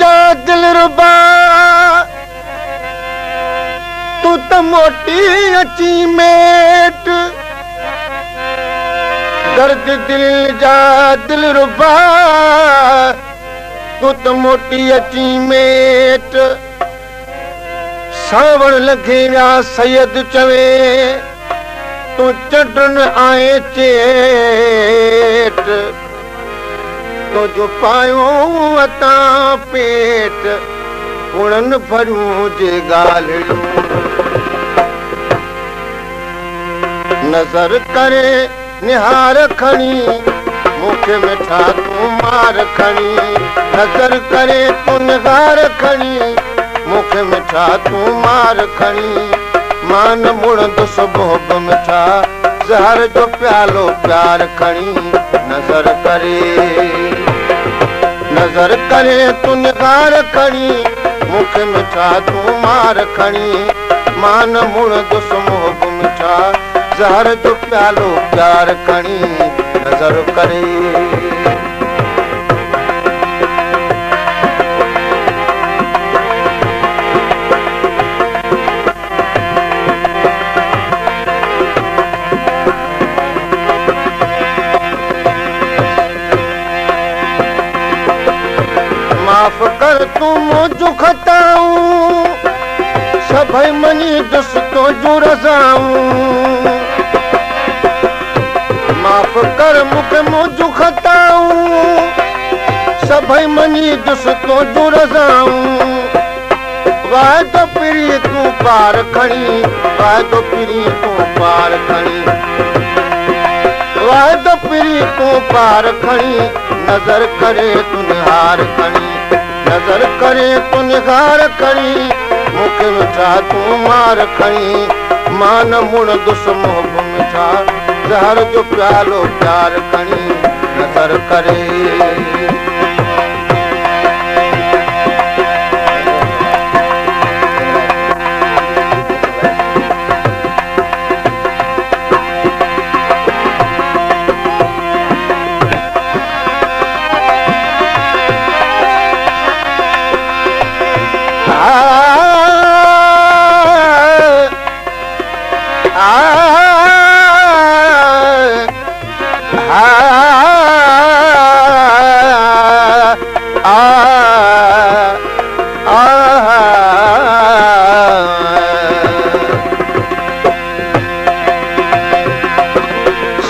जा दिलरुबा तू त मोटी अची मेट दर्द दिल जा दिलरुबा तू त मोटी अची मेट सावण लगे विया सैयद चवे तू चढ़न आए चेट तो जो पायो अता पेट उड़न भरूं जे गालियूं नजर करे निहार खणी मुखे मिठा तू मार खणी नजर करे तू निहार खणी मुखे मिठा तू मार खणी मान मुड़ंदो सुबह मिठा ज़हर जो प्यालो प्यार खणी नजर करे तू निगार खणी मुखे मिठा तू मार खणी मान मुड़ंदो सुबह मिठा ज़हर जो प्यालो प्यार खणी नजर करे माफ कर तू मुझ खताऊं सभई मनी दुस तो जो रज़ाऊं माफ कर मुखे मुझ खताऊं सभई मनी दुस तो जो रज़ाऊं वादो पिरी तू पार खणी वादो पिरी तू पार खणी वादो पिरी तू पार खणी नजर करे तू निहार खणी नजर करे तू निगार खणी मुखे मिठा तू मार खणी मान मुड़ दुस मोह मिठा ज़हर जो प्यालो प्यार खणी नजर करे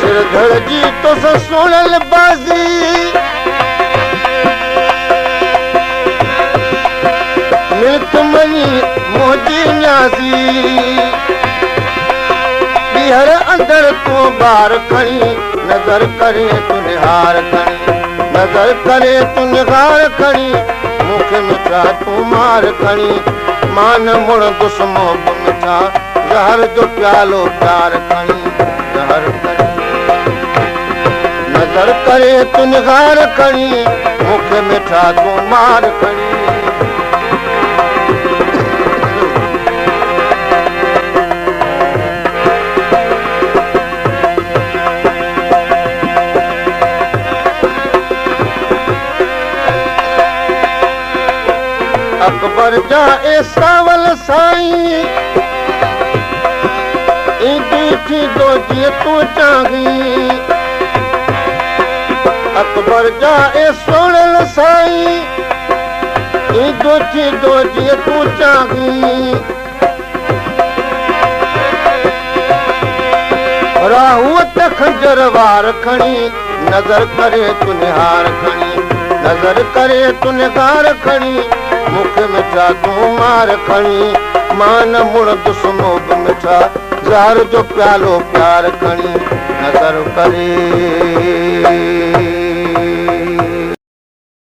सिरधड़ जी तो सुनल बाज़ी मिल्क मनी मोजी न्याज़ी ॿीहर अंदर तू बार खणी नजर करे तू निहार खणी नजर करे तू निगार खणी मुखे मिठा तू मार खणी मान मुड़ दुस मोह मिठा ज़हर जो प्यालो प्यार खणी ज़हर करे नजर करे तू निगार खणी मुखे मिठा तू मार खणी अकबर जा ए सावल साईं ईंदी थी दो जीअं तू चाहीं अकबर जा ए सोनल साईं ईंदो थी दो जीअं तू चाहीं राहूअ त खंजर वार खणी नजर करे तू निहार खणी नजर करे तू निगार खणी मुखे मिठा तू मार खणी मान मुड़ दुस मोह मिठा ज़हर जो प्यालो प्यार खणी नजर करे